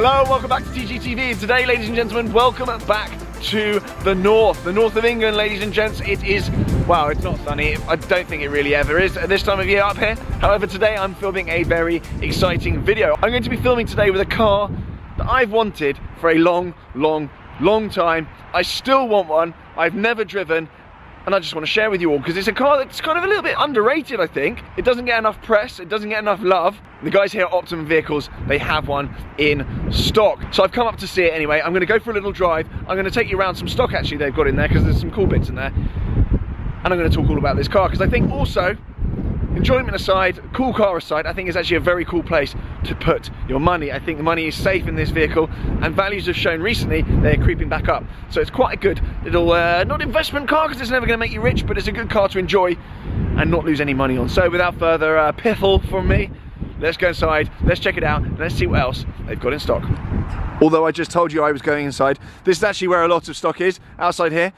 Hello, welcome back to TGTV. Today, ladies and gentlemen, welcome back to the north of England, ladies and gents. It is, well, it's not sunny. I don't think it really ever is at this time of year up here. However, today I'm filming a very exciting video. I'm going to be filming today with a car that I've wanted for a long time. I still want one. I've never driven. And I just want to share with you all because it's a car that's kind of a little bit underrated, I think. It doesn't get enough press, it doesn't get enough love. The guys here at Optimum Vehicles, they have one in stock. So I've come up to see it anyway. I'm going to go for a little drive. I'm going to take you around some stock actually they've got in there because there's some cool bits in there. And I'm going to talk all about this car because I think also, enjoyment aside, cool car aside, I think it's actually a very cool place to put your money. I think the money is safe in this vehicle and values have shown recently they're creeping back up. So it's quite a good little, not investment car because it's never going to make you rich, but it's a good car to enjoy and not lose any money on. So without further piffle from me, let's go inside, let's check it out, and let's see what else they've got in stock. Although I just told you I was going inside, this is actually where a lot of stock is, outside here.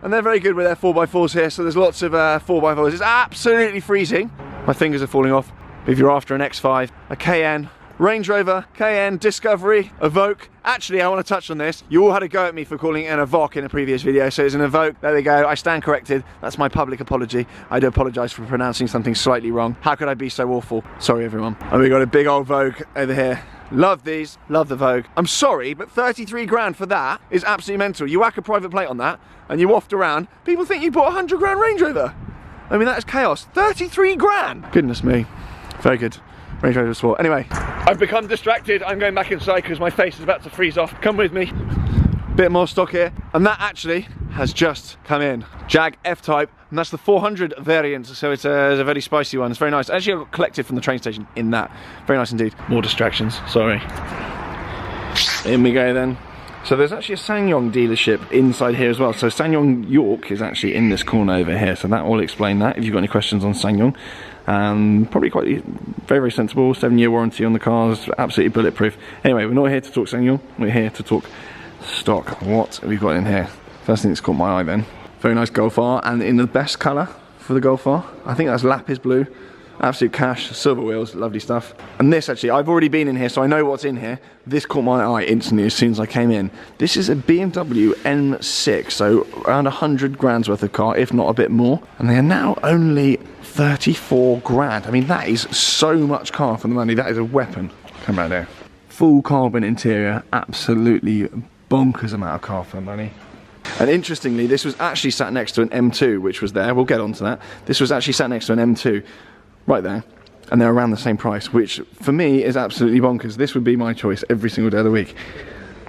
And they're very good with their 4x4s here, so there's lots of 4x4s. It's absolutely freezing. My fingers are falling off. If you're after an X5, a Cayenne, Range Rover, Cayenne, Discovery, Evoque. Actually, I want to touch on this. You all had a go at me for calling it an Evoque in a previous video, so it's an Evoque. There we go. I stand corrected. That's my public apology. I do apologise for pronouncing something slightly wrong. How could I be so awful? Sorry, everyone. And we got a big old Vogue over here. Love these, love the Vogue. I'm sorry, but 33 grand for that is absolutely mental. You whack a private plate on that and you waft around, people think you bought a 100 grand Range Rover. I mean, that is chaos. 33 grand! Goodness me. Very good. Range Rover Sport. Anyway, I've become distracted. I'm going back inside because my face is about to freeze off. Come with me. Bit more stock here. And that actually has just come in. Jag F-Type. And that's the 400 variant, so it's a very spicy one. It's very nice. Actually, I got collected from the train station in that. Very nice indeed. More distractions, sorry. In we go then. So there's actually a SsangYong dealership inside here as well. So SsangYong York is actually in this corner over here. So that will explain that if you've got any questions on SsangYong. Probably quite very sensible. 7-year warranty on the cars, absolutely bulletproof. Anyway, we're not here to talk SsangYong. We're here to talk stock. What have we got in here? First thing that's caught my eye then. Very nice Golf R, and in the best colour for the Golf R. I think that's lapis blue. Absolute cash, silver wheels, lovely stuff. And this actually, I've already been in here, so I know what's in here. This caught my eye instantly as soon as I came in. This is a BMW M6, so around 100 grand's worth of car, if not a bit more. And they are now only 34 grand. I mean, that is so much car for the money. That is a weapon. Come around here. Full carbon interior, absolutely bonkers amount of car for the money. And interestingly, this was actually sat next to an M2, which was there. We'll get onto that. This was actually sat next to an M2, right there. And they're around the same price, which for me is absolutely bonkers. This would be my choice every single day of the week.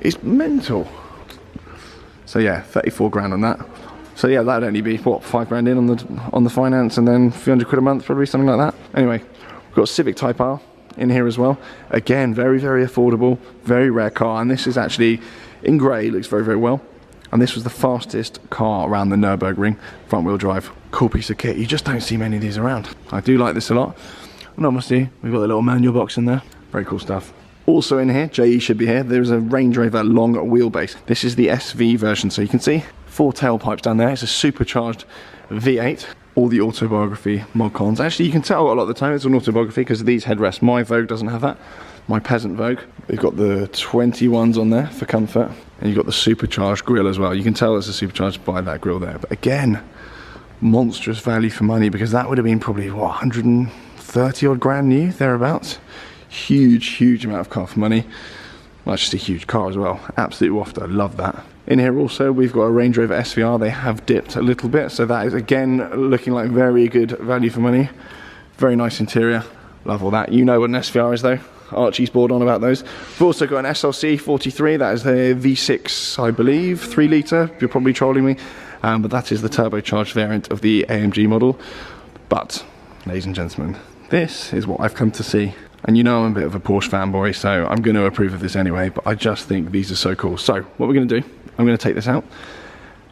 It's mental. So yeah, 34 grand on that. So yeah, that'd only be, what, 5 grand in on the finance and then a few hundred quid a month, probably something like that. Anyway, we've got Civic Type R in here as well. Again, very affordable, very rare car. And this is actually in grey, looks very well. And this was the fastest car around the Nürburgring, front wheel drive. Cool piece of kit, you just don't see many of these around. I do like this a lot. And obviously, we've got the little manual box in there. Very cool stuff. Also in here, JE should be here, there's a Range Rover long wheelbase. This is the SV version, so you can see 4 tailpipes down there. It's a supercharged V8. All the autobiography mod cons. Actually, you can tell a lot of the time it's an autobiography because of these headrests. My Vogue doesn't have that. My Peasant Vogue. We've got the 21s on there for comfort. And you've got the supercharged grille as well. You can tell it's a supercharged by that grille there. But again, monstrous value for money because that would have been probably, what, 130 odd grand new, thereabouts. Huge amount of car for money. Well, it's just a huge car as well. Absolute wafter, love that. In here also, we've got a Range Rover SVR. They have dipped a little bit. So that is, again, looking like very good value for money. Very nice interior. Love all that. You know what an SVR is though. Archie's bored on about those. We've also got an SLC 43, that is the V6, I believe, 3 litre. You're probably trolling me, but that is the turbocharged variant of the AMG model. But, ladies and gentlemen, this is what I've come to see. And you know I'm a bit of a Porsche fanboy, so I'm going to approve of this anyway, but I just think these are so cool. So, what we're going to do, I'm going to take this out,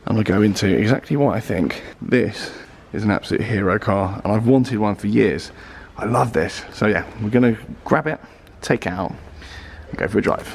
and we'll go into exactly what I think. This is an absolute hero car, and I've wanted one for years. I love this. So yeah, we're going to grab it, take it out, and go for a drive.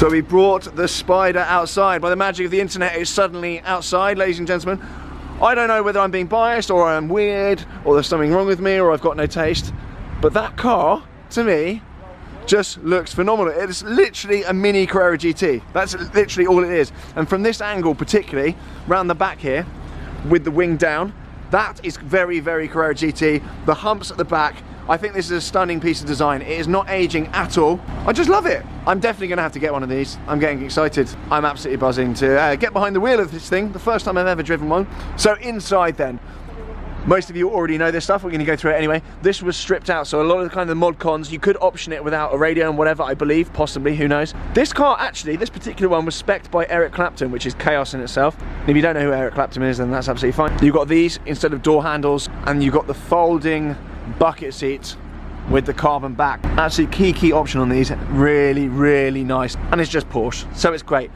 So we brought the Spyder outside. By the magic of the internet, it's suddenly outside, ladies and gentlemen. I don't know whether I'm being biased or I'm weird or there's something wrong with me or I've got no taste, but that car, to me, just looks phenomenal. It's literally a mini Carrera GT. That's literally all it is. And from this angle particularly, round the back here, with the wing down, that is very, very Carrera GT. The humps at the back, I think this is a stunning piece of design. It is not aging at all. I just love it. I'm definitely gonna have to get one of these. I'm getting excited. I'm absolutely buzzing to get behind the wheel of this thing. The first time I've ever driven one. So inside then, most of you already know this stuff. We're gonna go through it anyway. This was stripped out, so a lot of the kind of the mod cons, you could option it without a radio and whatever, I believe, possibly, who knows. This car, actually, this particular one was spec'd by Eric Clapton, which is chaos in itself. And if you don't know who Eric Clapton is, then that's absolutely fine. You've got these instead of door handles, and you've got the folding bucket seats with the carbon back. Absolutely key option on these. Really, really nice. And it's just Porsche, so it's great.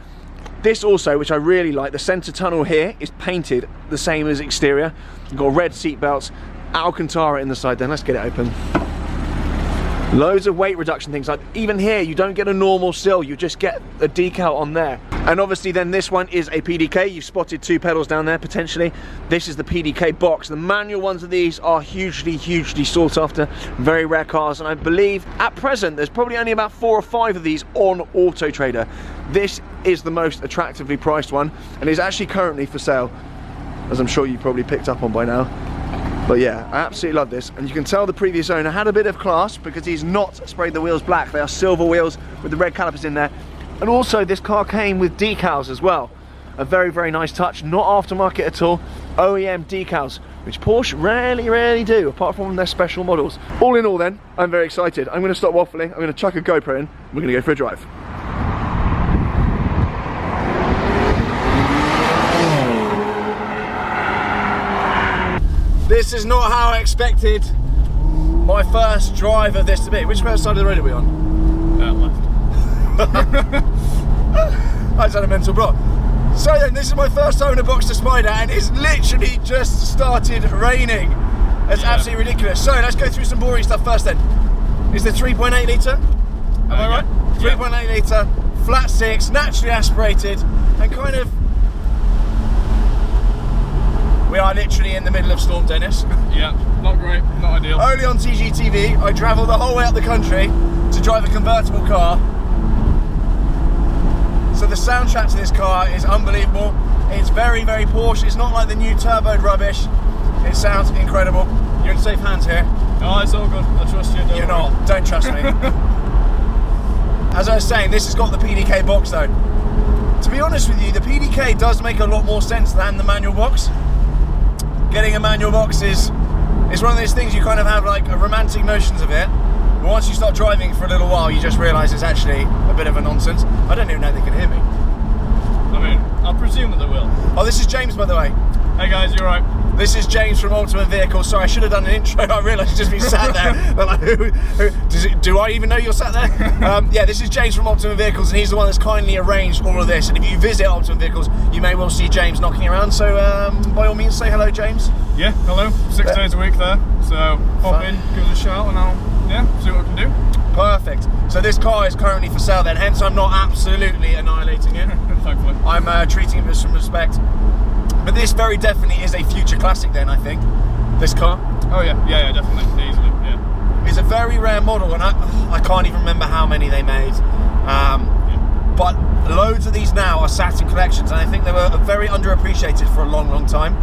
This also, which I really like, the center tunnel here is painted the same as exterior. You've got red seat belts, Alcantara in the side. Then let's get it open. Loads of weight reduction things, like even here you don't get a normal sill, you just get a decal on there. And obviously then this one is a PDK. You've spotted two pedals down there potentially. This is the PDK box. The manual ones of these are hugely, hugely sought after, very rare cars, and I believe at present there's probably only about 4 or 5 of these on Auto Trader. This is the most attractively priced one and is actually currently for sale, as I'm sure you've probably picked up on by now. But yeah, I absolutely love this, and you can tell the previous owner had a bit of class because he's not sprayed the wheels black. They are silver wheels with the red calipers in there. And also this car came with decals as well. A very, very nice touch, not aftermarket at all. OEM decals, which Porsche rarely do, apart from their special models. All in all then, I'm very excited. I'm gonna stop waffling, I'm gonna chuck a GoPro in, we're gonna go for a drive. This is not how I expected my first drive of this to be. Which side of the road are we on? Left. I just had a mental block. So then, this is my first time in a Boxster Spyder and it's literally just started raining. It's absolutely ridiculous. So let's go through some boring stuff first then. Is the 3.8 litre? Am I right? 3.8 litre, flat 6, naturally aspirated, and kind of... We are literally in the middle of storm, Dennis. Yeah, not great, not ideal. Only on TGTV, I travel the whole way up the country to drive a convertible car. So the soundtrack to this car is unbelievable. It's very, very Porsche. It's not like the new turboed rubbish. It sounds incredible. You're in safe hands here. Oh, it's all good. I trust you. You're not. Don't trust me. As I was saying, this has got the PDK box though. To be honest with you, the PDK does make a lot more sense than the manual box. Getting a manual box is one of those things you kind of have like romantic notions of it. But once you start driving for a little while, you just realise it's actually a bit of a nonsense. I don't even know if they can hear me. I mean, I presume that they will. Oh, this is James, by the way. Hey guys, you're right. This is James from Ultimate Vehicles. Sorry, I should have done an intro. I realised you've just been sat there. But like, do I even know you're sat there? Yeah, this is James from Ultimate Vehicles, and he's the one that's kindly arranged all of this. And if you visit Ultimate Vehicles, you may well see James knocking around. So by all means, say hello, James. Yeah, hello. 6 days a week there. So pop in, give us a shout, and I'll see what I can do. Perfect. So this car is currently for sale then, hence I'm not absolutely annihilating it. Thankfully. I'm treating it with some respect. But this very definitely is a future classic then, I think, this car. Oh yeah, definitely, easily, yeah. It's a very rare model, and I can't even remember how many they made. But loads of these now are sat in collections, and I think they were very underappreciated for a long, long time.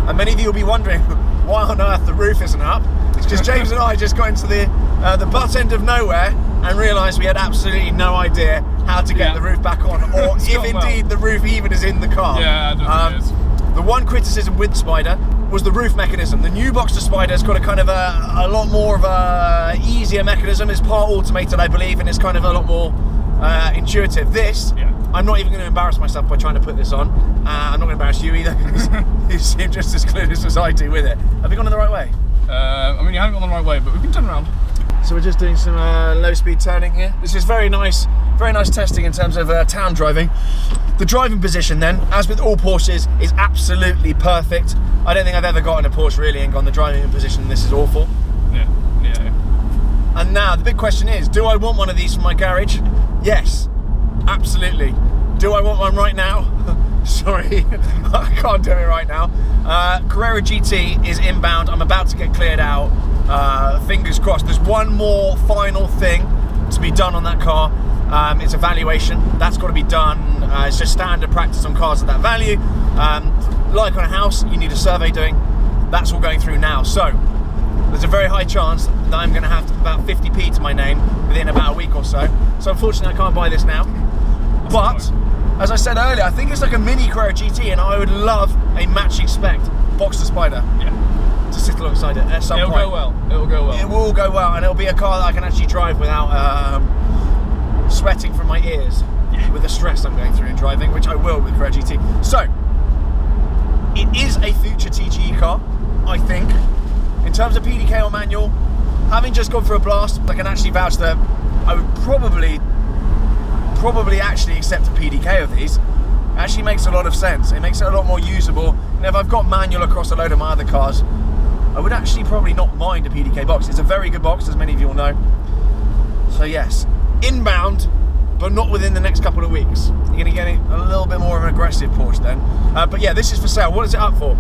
And many of you will be wondering why on earth the roof isn't up. It's because James and I just got into the butt end of nowhere and realised we had absolutely no idea how to get the roof back on, or if indeed the roof even is in the car. Yeah, I don't know it is. The one criticism with Spyder was the roof mechanism. The new Boxster Spyder's got a kind of a lot more of a easier mechanism. It's part automated, I believe, and it's kind of a lot more intuitive. This, I'm not even going to embarrass myself by trying to put this on. I'm not going to embarrass you either, because you seem just as clueless as I do with it. Have we gone in the right way? I mean, you haven't gone the right way, but we can turn around. So we're just doing some low speed turning here. This is very nice testing in terms of town driving. The driving position then, as with all Porsches, is absolutely perfect. I don't think I've ever gotten a Porsche really and gone the driving position, this is awful. Yeah. And now the big question is, do I want one of these for my garage? Yes, Absolutely. Do I want one right now? Sorry, I can't do it right now. Carrera GT is inbound. I'm about to get cleared out. Fingers crossed. There's one more final thing to be done on that car. It's a valuation. That's got to be done. It's just standard practice on cars of that value. Like on a house, you need a survey doing. That's all going through now. So there's a very high chance that I'm going to have about 50p to my name within about a week or so. So unfortunately, I can't buy this now. But as I said earlier, I think it's like a mini Carrera GT, and I would love a matching spec Boxster Spyder. Yeah. To sit alongside it at some point. It'll go well. It'll go well. It will go well, and it'll be a car that I can actually drive without sweating from my ears with the stress I'm going through in driving, which I will with Carrera GT. So, it is a future TGE car, I think. In terms of PDK or manual, having just gone for a blast, I can actually vouch that I would probably actually accept a PDK of these. It actually makes a lot of sense. It makes it a lot more usable. And if I've got manual across a load of my other cars, I would actually probably not mind a PDK box. It's a very good box, as many of you will know. So yes, inbound, but not within the next couple of weeks. You're going to get a little bit more of an aggressive Porsche then. But yeah, this is for sale. What is it up for?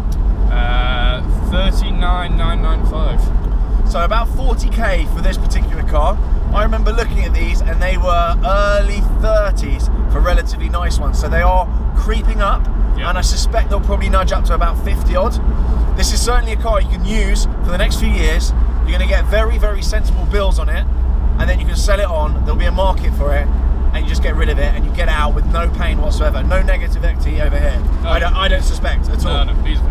39,995. So about 40k for this particular car. I remember looking at these and they were early 30s for relatively nice ones. So they are creeping up, and I suspect they'll probably nudge up to about 50 odd. This is certainly a car you can use for the next few years. You're going to get very, very sensible bills on it, and then you can sell it on. There'll be a market for it, and you just get rid of it and you get out with no pain whatsoever. No negative equity over here. No. I don't suspect at all. No, easily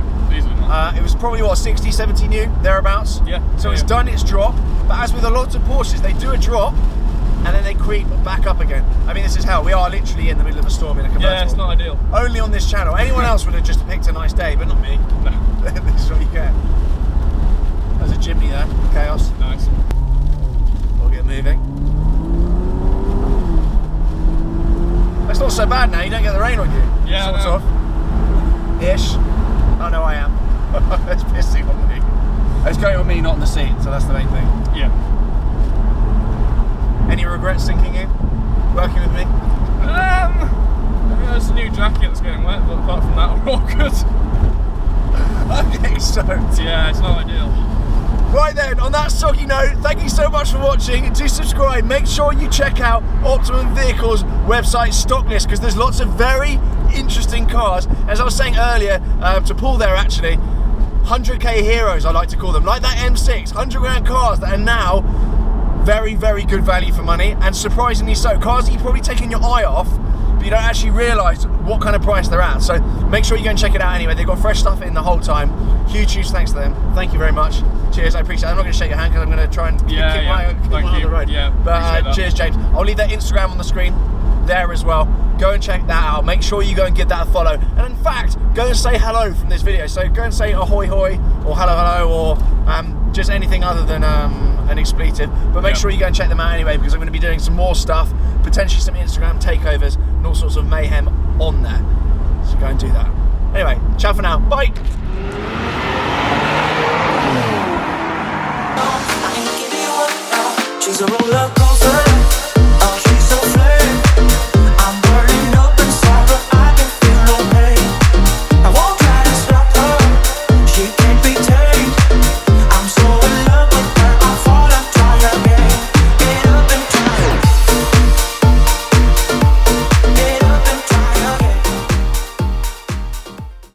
not. It was probably what, 60, 70 new, thereabouts? Yeah. So it's done its drop, but as with a lot of Porsches, they do a drop and then they creep back up again. I mean, this is hell. We are literally in the middle of a storm in a convertible. Yeah, it's not ideal. Only on this channel. Anyone else would have just picked a nice day, but not me. No. This is what you get. There's a chimney there. Chaos. Nice. We'll get moving. It's not so bad now. You don't get the rain on you. Yeah, sort of. Ish. Oh no, I am. It's pissing on me. It's going on me, not on the seat, so that's the main thing. Yeah. Any regrets sinking in? Working with me? I mean, there's a new jacket that's getting wet, but apart from that, we're all good. I'm getting soaked. Yeah, it's not ideal. Right then, on that soggy note, thank you so much for watching. Do subscribe. Make sure you check out Optimum Vehicles website stock list, because there's lots of very interesting cars. As I was saying earlier, to Paul there actually, 100k heroes I like to call them, like that M6, 100 grand cars that are now very, very good value for money, and surprisingly so. Cars that you've probably taken your eye off, but you don't actually realise what kind of price they're at. So make sure you go and check it out anyway. They've got fresh stuff in the whole time. Huge thanks to them. Thank you very much. Cheers, I appreciate it. I'm not going to shake your hand because I'm going to try and keep my on the road. Yeah, but cheers, James. I'll leave that Instagram on the screen there as well. Go and check that out. Make sure you go and give that a follow. And in fact, go and say hello from this video. So go and say ahoy hoy, or hello, or just anything other than an expletive. But make sure you go and check them out anyway, because I'm going to be doing some more stuff, potentially some Instagram takeovers and all sorts of mayhem on there. So go and do that. Anyway, ciao for now. Bye. She's a roller coaster.